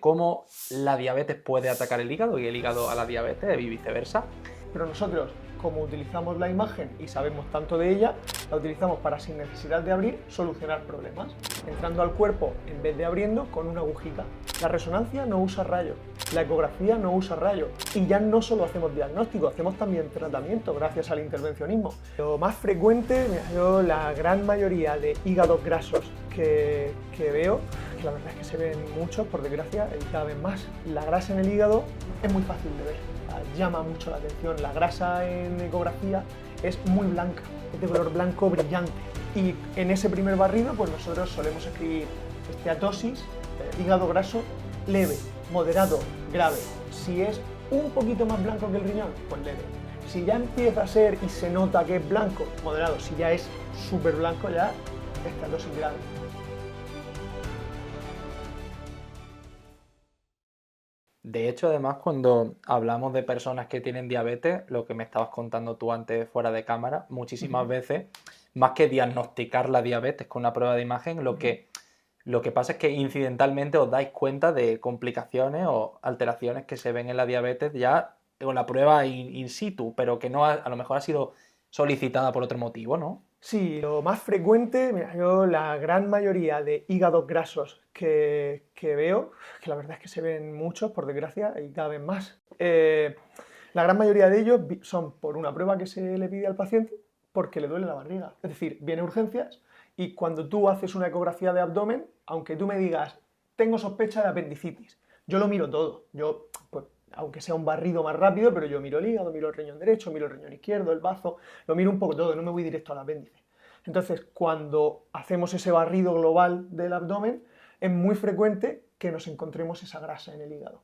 cómo la diabetes puede atacar el hígado y el hígado a la diabetes y viceversa. Pero nosotros, como utilizamos la imagen y sabemos tanto de ella, la utilizamos para, sin necesidad de abrir, solucionar problemas, entrando al cuerpo en vez de abriendo con una agujita. La resonancia no usa rayos, la ecografía no usa rayos, y ya no solo hacemos diagnóstico, hacemos también tratamiento gracias al intervencionismo. Lo más frecuente, yo la gran mayoría de hígados grasos que veo, que la verdad es que se ven muchos, por desgracia, y cada vez más. La grasa en el hígado es muy fácil de ver, llama mucho la atención. La grasa en ecografía es muy blanca, es de color blanco brillante. Y en ese primer barrido, pues nosotros solemos escribir esteatosis, hígado graso leve, moderado, grave. Si es un poquito más blanco que el riñón, pues leve. Si ya empieza a ser y se nota que es blanco, moderado. Si ya es súper blanco, ya esteatosis grave. De hecho, además, cuando hablamos de personas que tienen diabetes, lo que me estabas contando tú antes fuera de cámara, muchísimas veces, más que diagnosticar la diabetes con una prueba de imagen, lo que pasa es que incidentalmente os dais cuenta de complicaciones o alteraciones que se ven en la diabetes ya con la prueba in situ, pero que no a lo mejor ha sido solicitada por otro motivo, ¿no? Sí, lo más frecuente, mira, yo la gran mayoría de hígados grasos que veo, que la verdad es que se ven muchos, por desgracia, y cada vez más, la gran mayoría de ellos son por una prueba que se le pide al paciente porque le duele la barriga. Es decir, viene a urgencias y cuando tú haces una ecografía de abdomen, aunque tú me digas, tengo sospecha de apendicitis, yo lo miro todo. Yo, pues, aunque sea un barrido más rápido, pero yo miro el hígado, miro el riñón derecho, miro el riñón izquierdo, el bazo, lo miro un poco todo, no me voy directo al apéndice. Entonces, cuando hacemos ese barrido global del abdomen, es muy frecuente que nos encontremos esa grasa en el hígado.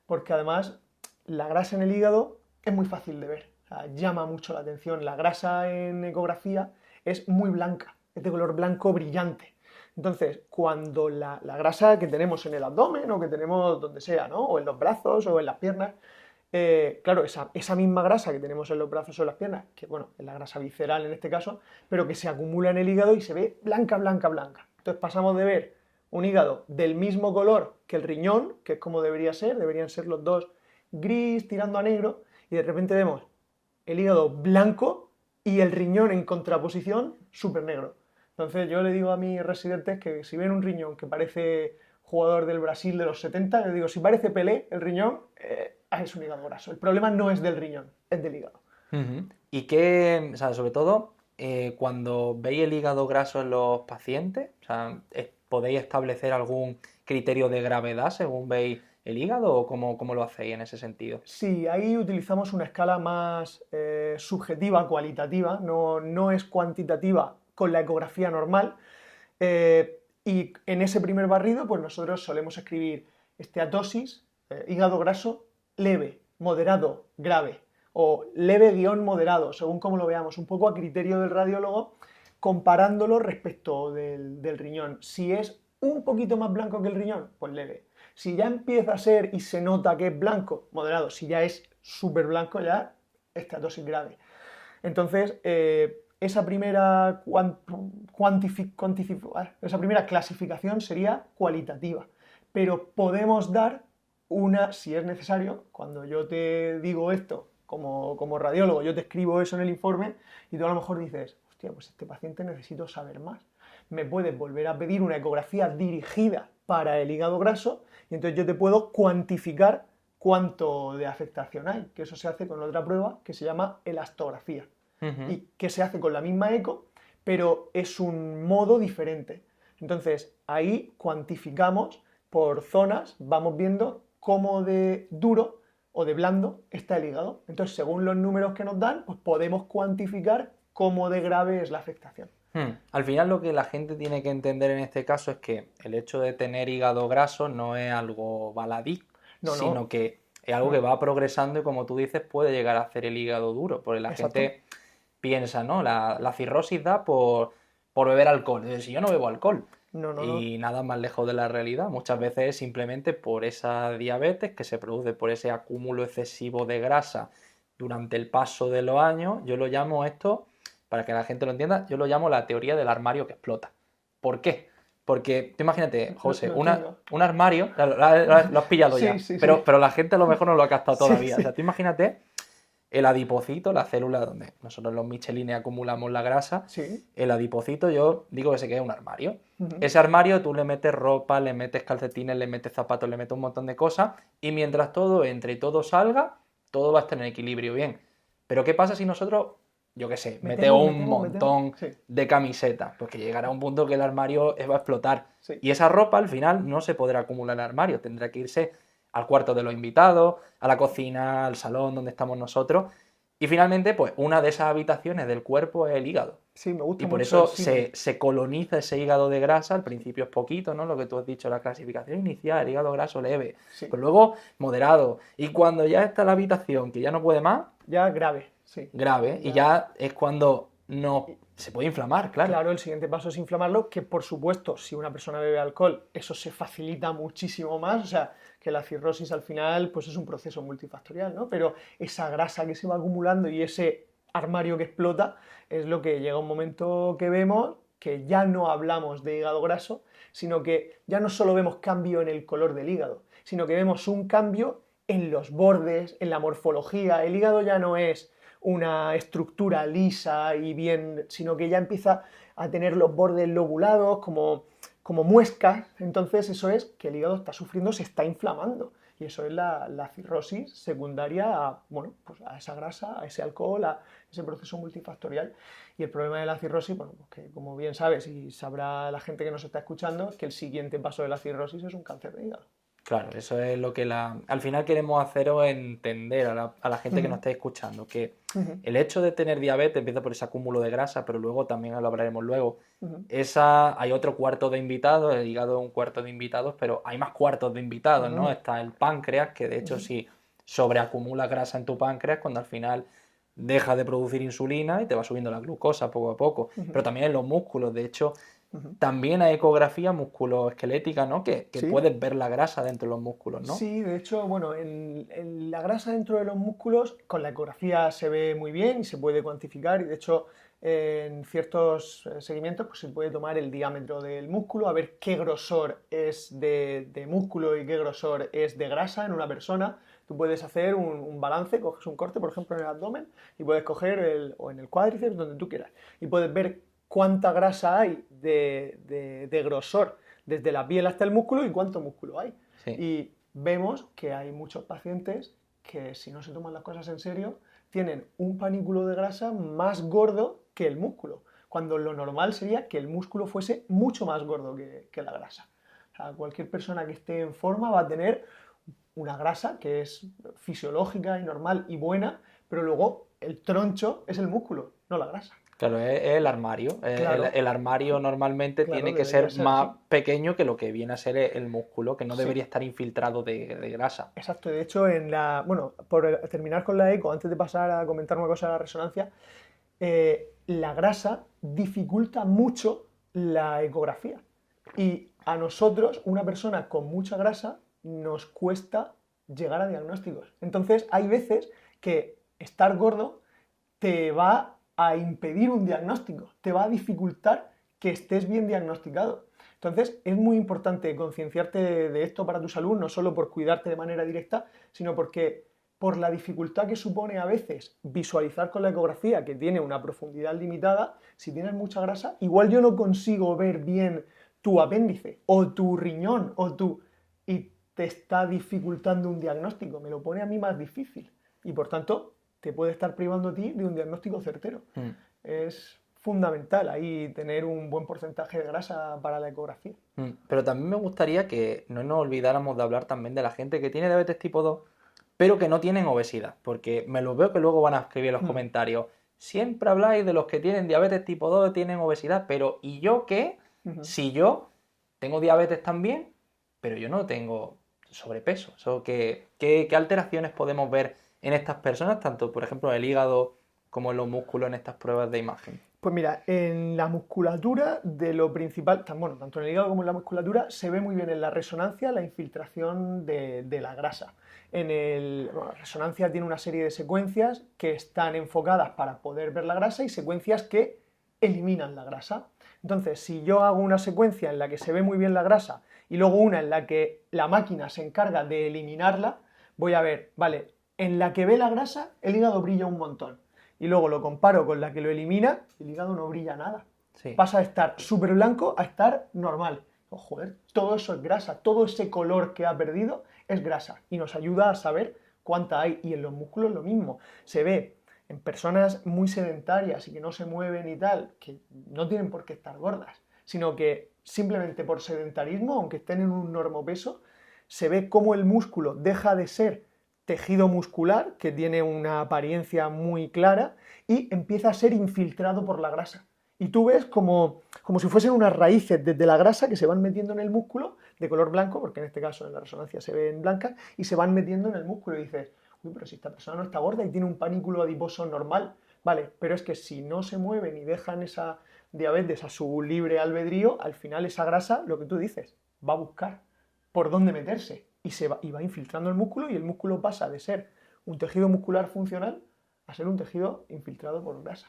Porque además, la grasa en el hígado es muy fácil de ver, o sea, llama mucho la atención. La grasa en ecografía es muy blanca, es de color blanco brillante. Entonces, cuando la grasa que tenemos en el abdomen o que tenemos donde sea, ¿no? O en los brazos o en las piernas, claro, esa misma grasa que tenemos en los brazos o en las piernas, que bueno, es la grasa visceral en este caso, pero que se acumula en el hígado y se ve blanca, blanca, blanca. Entonces pasamos de ver un hígado del mismo color que el riñón, que es como debería ser, deberían ser los dos gris tirando a negro, y de repente vemos el hígado blanco y el riñón en contraposición súper negro. Entonces yo le digo a mis residentes que si ven un riñón que parece jugador del Brasil de los 70, les digo, si parece Pelé el riñón, es un hígado graso. El problema no es del riñón, es del hígado. Y que, o sea, sobre todo, cuando veis el hígado graso en los pacientes, o sea, ¿podéis establecer algún criterio de gravedad según veis el hígado o cómo lo hacéis en ese sentido? Sí, ahí utilizamos una escala más subjetiva, cualitativa, no es cuantitativa con la ecografía normal. Y en ese primer barrido, pues nosotros solemos escribir esteatosis, hígado graso leve, moderado, grave, o leve-moderado, según como lo veamos, un poco a criterio del radiólogo, comparándolo respecto del riñón. Si es un poquito más blanco que el riñón, pues leve. Si ya empieza a ser y se nota que es blanco, moderado. Si ya es súper blanco, ya esteatosis grave. Entonces, esa primera esa primera clasificación sería cualitativa, pero podemos dar una, si es necesario, cuando yo te digo esto como radiólogo, yo te escribo eso en el informe y tú a lo mejor dices, hostia, pues este paciente necesito saber más. Me puedes volver a pedir una ecografía dirigida para el hígado graso y entonces yo te puedo cuantificar cuánto de afectación hay, que eso se hace con otra prueba que se llama elastografía y que se hace con la misma eco, pero es un modo diferente. Entonces, ahí cuantificamos por zonas, vamos viendo cómo de duro o de blando está el hígado. Entonces, según los números que nos dan, pues podemos cuantificar cómo de grave es la afectación. Al final lo que la gente tiene que entender en este caso es que el hecho de tener hígado graso no es algo baladí, No, sino no. que es algo que va progresando y como tú dices puede llegar a hacer el hígado duro, porque la Exacto. gente piensa, ¿no? La cirrosis da por beber alcohol. Es decir, si yo no bebo alcohol No. y nada más lejos de la realidad, muchas veces es simplemente por esa diabetes que se produce por ese acúmulo excesivo de grasa durante el paso de los años. Yo lo llamo esto, para que la gente lo entienda, yo lo llamo la teoría del armario que explota. ¿Por qué? Porque tú imagínate, José, Lo entiendo. un armario, lo has pillado Sí, ya, sí, pero, sí. pero la gente a lo mejor no lo ha captado Sí, todavía. O sí. sea, tú imagínate el adipocito, la célula donde nosotros los michelines acumulamos la grasa, Sí. el adipocito yo digo que se queda un armario. Ujú. Ese armario tú le metes ropa, le metes calcetines, le metes zapatos, le metes un montón de cosas y mientras todo entre y todo salga, todo va a estar en equilibrio bien. Pero ¿qué pasa si nosotros, yo qué sé, metemos un Metemos. montón Sí, de camisetas? Pues que llegará un punto que el armario va a explotar. sí. Y esa ropa al final no se podrá acumular en el armario, tendrá que irse al cuarto de los invitados, a la cocina, al salón donde estamos nosotros. Y finalmente, pues una de esas habitaciones del cuerpo es el hígado. Sí, me Y gusta por mucho el eso símil. se coloniza ese hígado de grasa, al principio es poquito, ¿no? Lo que tú has dicho, la clasificación inicial, hígado graso leve, Sí. pero luego moderado. Y cuando ya está la habitación, que ya no puede más, Ya grave, sí. grave, y ya es cuando no se puede inflamar, claro. Claro, el siguiente paso es inflamarlo, que por supuesto, si una persona bebe alcohol, eso se facilita muchísimo más, o sea, que la cirrosis al final, pues es un proceso multifactorial, ¿no? Pero esa grasa que se va acumulando y ese armario que explota es lo que llega un momento que vemos que ya no hablamos de hígado graso, sino que ya no solo vemos cambio en el color del hígado, sino que vemos un cambio en los bordes, en la morfología. El hígado ya no es una estructura lisa y bien, sino que ya empieza a tener los bordes lobulados como muescas. Entonces eso es que el hígado está sufriendo, se está inflamando. Y eso es la cirrosis secundaria a, bueno, pues a esa grasa, a ese alcohol, a ese proceso multifactorial. Y el problema de la cirrosis, bueno, pues que como bien sabes y sabrá la gente que nos está escuchando, que el siguiente paso de la cirrosis es un cáncer de hígado. Claro, eso es lo que al final queremos haceros entender a la Uh gente que nos -huh. está escuchando, que Uh -huh. el hecho de tener diabetes empieza por ese acúmulo de grasa, pero luego también lo hablaremos luego. Uh -huh. Hay otro cuarto de invitados, el hígado es un cuarto de invitados, pero hay más cuartos de invitados, ¿no? Está el páncreas, que de hecho si sobreacumula grasa en tu páncreas, cuando al final deja de producir insulina y te va subiendo la glucosa poco a poco. Pero también en los músculos, de hecho, también hay ecografía musculoesquelética, ¿no? Que ¿Sí? puedes ver la grasa dentro de los músculos, ¿no? Sí, de hecho, bueno, en la grasa dentro de los músculos con la ecografía se ve muy bien y se puede cuantificar y de hecho en ciertos seguimientos pues, se puede tomar el diámetro del músculo, a ver qué grosor es de músculo y qué grosor es de grasa en una persona. Tú puedes hacer un balance, coges un corte, por ejemplo, en el abdomen y puedes coger o en el cuádriceps, donde tú quieras, y puedes ver cuánta grasa hay de grosor desde la piel hasta el músculo y cuánto músculo hay. Sí. Y vemos que hay muchos pacientes que si no se toman las cosas en serio tienen un panículo de grasa más gordo que el músculo, cuando lo normal sería que el músculo fuese mucho más gordo que la grasa. O sea, cualquier persona que esté en forma va a tener una grasa que es fisiológica y normal y buena, pero luego el troncho es el músculo, no la grasa. Claro, es el armario. Claro, El armario normalmente claro, tiene que debería ser ser más así. pequeño que lo que viene a ser el músculo, que no Sí. debería estar infiltrado de grasa. Exacto, de hecho, bueno, por terminar con la eco, antes de pasar a comentar una cosa de la resonancia, la grasa dificulta mucho la ecografía. Y a nosotros, una persona con mucha grasa, nos cuesta llegar a diagnósticos. Entonces, hay veces que estar gordo te va a impedir un diagnóstico, te va a dificultar que estés bien diagnosticado. Entonces, es muy importante concienciarte de esto para tu salud, no solo por cuidarte de manera directa, sino porque por la dificultad que supone a veces visualizar con la ecografía, que tiene una profundidad limitada, si tienes mucha grasa, igual yo no consigo ver bien tu apéndice o tu riñón y te está dificultando un diagnóstico, me lo pone a mí más difícil y por tanto te puede estar privando a ti de un diagnóstico certero. Es fundamental ahí tener un buen porcentaje de grasa para la ecografía. Pero también me gustaría que no nos olvidáramos de hablar también de la gente que tiene diabetes tipo 2, pero que no tienen obesidad, porque me lo veo que luego van a escribir en los comentarios. Siempre habláis de los que tienen diabetes tipo 2 tienen obesidad, pero ¿y yo qué? Si yo tengo diabetes también, pero yo no tengo sobrepeso. ¿Qué alteraciones podemos ver en estas personas, tanto por ejemplo en el hígado como en los músculos en estas pruebas de imagen? Pues mira, en la musculatura de lo principal, bueno, tanto en el hígado como en la musculatura, se ve muy bien en la resonancia la infiltración de la grasa. La resonancia tiene una serie de secuencias que están enfocadas para poder ver la grasa y secuencias que eliminan la grasa. Entonces, si yo hago una secuencia en la que se ve muy bien la grasa y luego una en la que la máquina se encarga de eliminarla, voy a ver, vale, en la que ve la grasa, el hígado brilla un montón. Y luego lo comparo con la que lo elimina, el hígado no brilla nada. Sí. Pasa de estar súper blanco a estar normal. Oh, joder, todo eso es grasa, todo ese color que ha perdido es grasa y nos ayuda a saber cuánta hay. Y en los músculos lo mismo. Se ve en personas muy sedentarias y que no se mueven y tal, que no tienen por qué estar gordas, sino que simplemente por sedentarismo, aunque estén en un normopeso, se ve cómo el músculo deja de ser tejido muscular, que tiene una apariencia muy clara, y empieza a ser infiltrado por la grasa. Y tú ves como si fuesen unas raíces desde la grasa que se van metiendo en el músculo de color blanco, porque en este caso en la resonancia se ven blancas, y se van metiendo en el músculo y dices, uy, pero si esta persona no está gorda y tiene un panículo adiposo normal, vale, pero es que si no se mueven y dejan esa diabetes a su libre albedrío, al final esa grasa, lo que tú dices, va a buscar por dónde meterse y va infiltrando el músculo y el músculo pasa de ser un tejido muscular funcional a ser un tejido infiltrado por grasa.